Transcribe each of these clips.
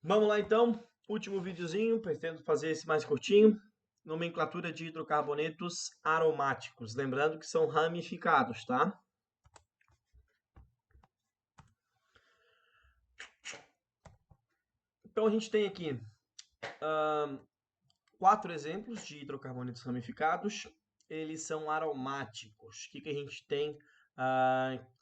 Vamos lá então, último videozinho, pretendo fazer esse mais curtinho. Nomenclatura de hidrocarbonetos aromáticos. Lembrando que são ramificados, tá? Então a gente tem aqui 4 exemplos de hidrocarbonetos ramificados. Eles são aromáticos. O que a gente tem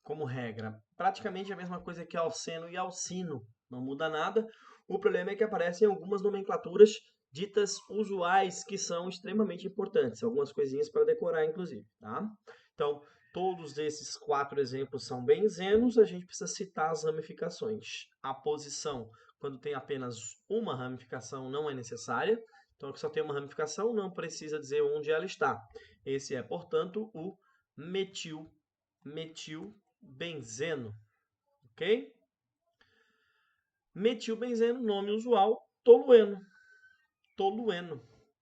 como regra? Praticamente a mesma coisa que alceno e alcino. Não muda nada. O problema é que aparecem algumas nomenclaturas ditas usuais que são extremamente importantes. Algumas coisinhas para decorar, inclusive. Tá? Então, todos esses 4 exemplos são benzenos. A gente precisa citar as ramificações. A posição, quando tem apenas uma ramificação, não é necessária. Então, aqui só tem uma ramificação, não precisa dizer onde ela está. Esse é, portanto, o metilbenzeno, ok? Metilbenzeno, nome usual, tolueno.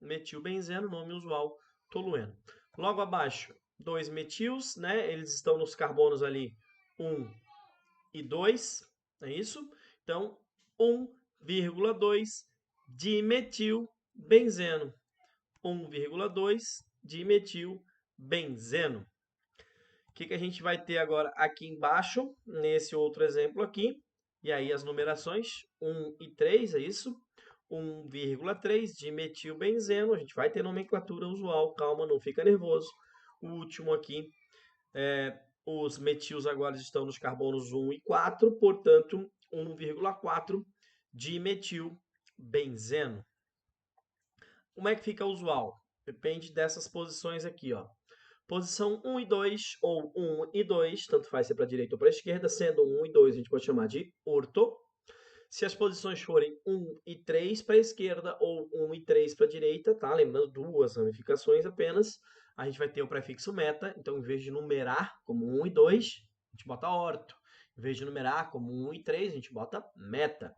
Metilbenzeno, nome usual, tolueno. Logo abaixo, 2 metils, né? Eles estão nos carbonos ali 1 e 2, é isso? Então, 1,2 dimetilbenzeno. 1,2 dimetilbenzeno. O que a gente vai ter agora aqui embaixo, nesse outro exemplo aqui? E aí as numerações 1 e 3, é isso? 1,3 dimetilbenzeno. A gente vai ter nomenclatura usual, calma, não fica nervoso. O último aqui, os metils agora estão nos carbonos 1 e 4, portanto, 1,4 dimetilbenzeno. Como é que fica usual? Depende dessas posições aqui, ó. Posição 1 e 2, ou 1 e 2, tanto faz ser para a direita ou para a esquerda, sendo 1 e 2 a gente pode chamar de orto. Se as posições forem 1 e 3 para a esquerda ou 1 e 3 para a direita, tá? Lembrando, duas ramificações apenas, a gente vai ter o prefixo meta, então em vez de numerar como 1 e 2, a gente bota orto. Em vez de numerar como 1 e 3, a gente bota meta.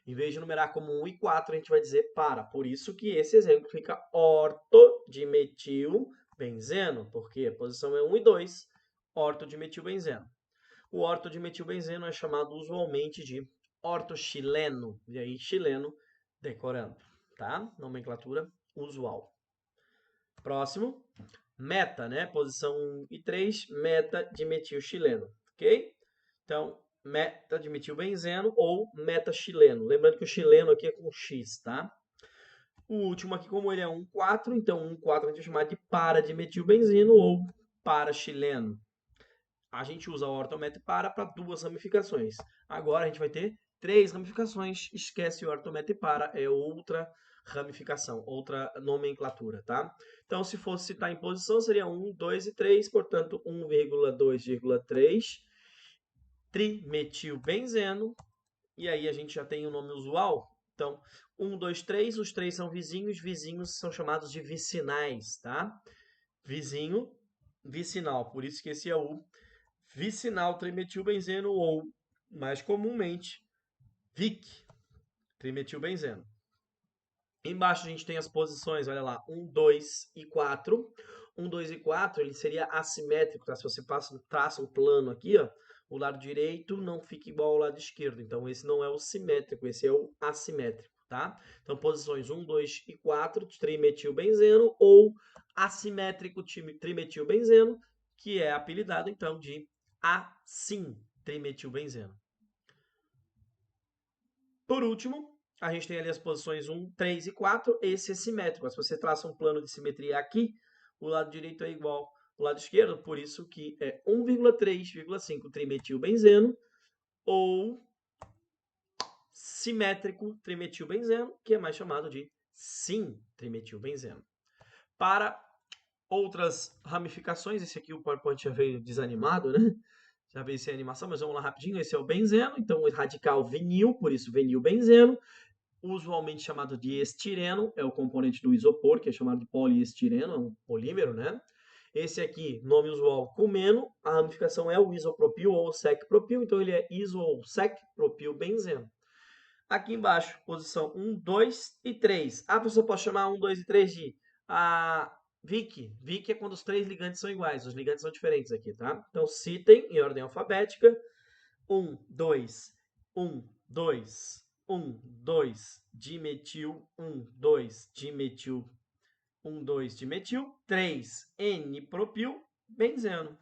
Em vez de numerar como 1 e 4, a gente vai dizer para. Por isso que esse exemplo fica ortodimetilbenzeno, porque a posição é 1 e 2, ortodimetilbenzeno. O ortodimetilbenzeno é chamado usualmente de ortoxileno, e aí xileno decorando, tá? Nomenclatura usual. Próximo, meta, né? Posição 1 e 3, meta-dimetilxileno, ok? Então, meta-dimetilbenzeno ou meta-xileno. Lembrando que o xileno aqui é com X, tá? O último aqui, como ele é 1,4, então 1,4 a gente vai chamar de para-dimetilbenzeno ou para-xileno. A gente usa ortomet para duas ramificações. Agora a gente vai ter 3 ramificações. Esquece o ortomet para, é outra ramificação, outra nomenclatura, tá? Então, se fosse citar em posição, seria 1, 2 e 3, portanto, 1,2,3 trimetilbenzeno. E aí a gente já tem o nome usual. Então, 1, 2, 3, os 3 são vizinhos. Vizinhos são chamados de vicinais, tá? Vizinho, vicinal. Por isso que esse é o vicinal trimetilbenzeno ou, mais comumente, VIC, trimetilbenzeno. Embaixo a gente tem as posições, olha lá, 1, 2 e 4. 1, 2 e 4, ele seria assimétrico, tá? Se você traça um plano aqui, ó, o lado direito não fica igual ao lado esquerdo. Então, esse não é o simétrico, esse é o assimétrico, tá? Então, posições 1, 2 e 4, trimetilbenzeno ou assimétrico trimetilbenzeno, que é apelidado, então, de assim-trimetilbenzeno. Por último, a gente tem ali as posições 1, 3 e 4. Esse é simétrico. Se você traça um plano de simetria aqui, o lado direito é igual ao lado esquerdo, por isso que é 1,3,5 trimetilbenzeno ou simétrico trimetilbenzeno, que é mais chamado de sim-trimetilbenzeno. Para outras ramificações, esse aqui o PowerPoint já veio desanimado, né? Já veio sem animação, mas vamos lá rapidinho. Esse é o benzeno, então o radical vinil, por isso vinilbenzeno. Usualmente chamado de estireno, é o componente do isopor, que é chamado de poliestireno, é um polímero, né? Esse aqui, nome usual, cumeno, a ramificação é o isopropil ou secpropil, então ele é iso ou secpropilbenzeno. Aqui embaixo, posição 1, 2 e 3. A pessoa pode chamar 1, 2 e 3 de VIC. VIC é quando os 3 ligantes são iguais, os ligantes são diferentes aqui, tá? Então citem em ordem alfabética 1, 2, 1, 2, 2 dimetil, 2 dimetil, 2 dimetil, 3 N-propil, benzeno.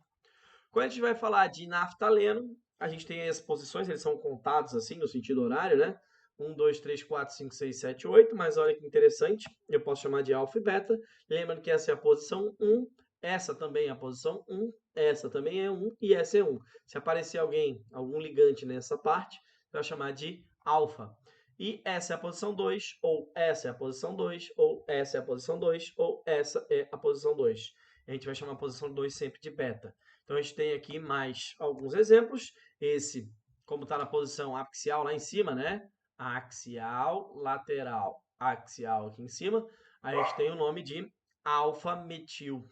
Quando a gente vai falar de naftaleno, a gente tem as posições, eles são contados assim, no sentido horário, né? 1, 2, 3, 4, 5, 6, 7, 8, mas olha que interessante, eu posso chamar de alfa e beta. Lembrando que essa é a posição 1, essa também é a posição 1, essa também é 1 e essa é 1. Se aparecer algum ligante nessa parte, vai chamar de alfa. E essa é a posição 2, ou essa é a posição 2, ou essa é a posição 2, ou essa é a posição 2. A gente vai chamar a posição 2 sempre de beta. Então, a gente tem aqui mais alguns exemplos. Esse, como está na posição axial lá em cima, né? Axial, lateral, axial aqui em cima. A gente tem o nome de alfa-metil,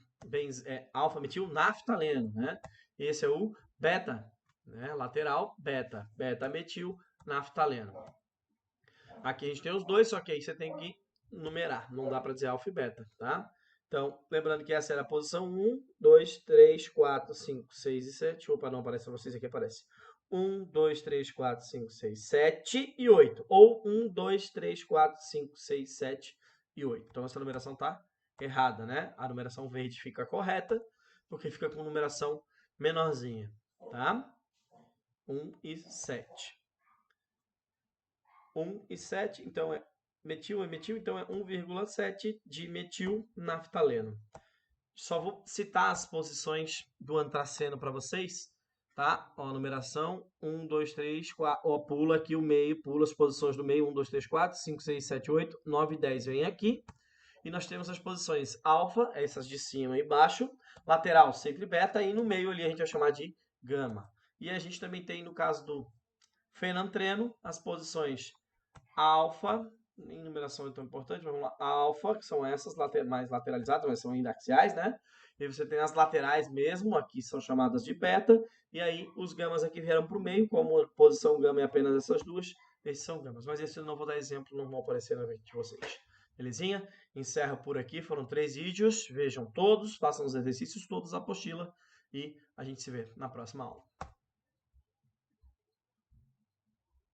alfa-metil naftaleno, né? Esse é o beta, né? Lateral, beta, beta-metil naftaleno. Aqui a gente tem os dois, só que aí você tem que numerar, não dá para dizer alfa e beta, tá? Então, lembrando que essa era a posição 1, 2, 3, 4, 5, 6 e 7. Opa, não aparece para vocês, aqui aparece. 1, 2, 3, 4, 5, 6, 7 e 8. Ou 1, 2, 3, 4, 5, 6, 7 e 8. Então, essa numeração está errada, né? A numeração verde fica correta, porque fica com numeração menorzinha, tá? 1 e 7. 1 e 7, então é metil, então é 1,7 de metil naftaleno. Só vou citar as posições do antraceno para vocês, tá? Ó, a numeração 1, 2, 3, 4, ó, pula aqui o meio, pula as posições do meio, 1, 2, 3, 4, 5, 6, 7, 8, 9 e 10 vem aqui. E nós temos as posições alfa, essas de cima e baixo, lateral sempre beta, e no meio ali a gente vai chamar de gama. E a gente também tem, no caso do fenantreno, as posições alfa, nem numeração é tão importante, vamos lá, alfa, que são essas mais lateralizadas, mas são ainda axiais, né? E você tem as laterais mesmo, aqui são chamadas de beta, e aí os gamas aqui vieram para o meio, como a posição gama é apenas essas duas, esses são gamas. Mas esse eu não vou dar exemplo, não vão aparecer na frente de vocês. Belezinha? Encerro por aqui, foram 3 vídeos, vejam todos, façam os exercícios todos, a apostila, e a gente se vê na próxima aula.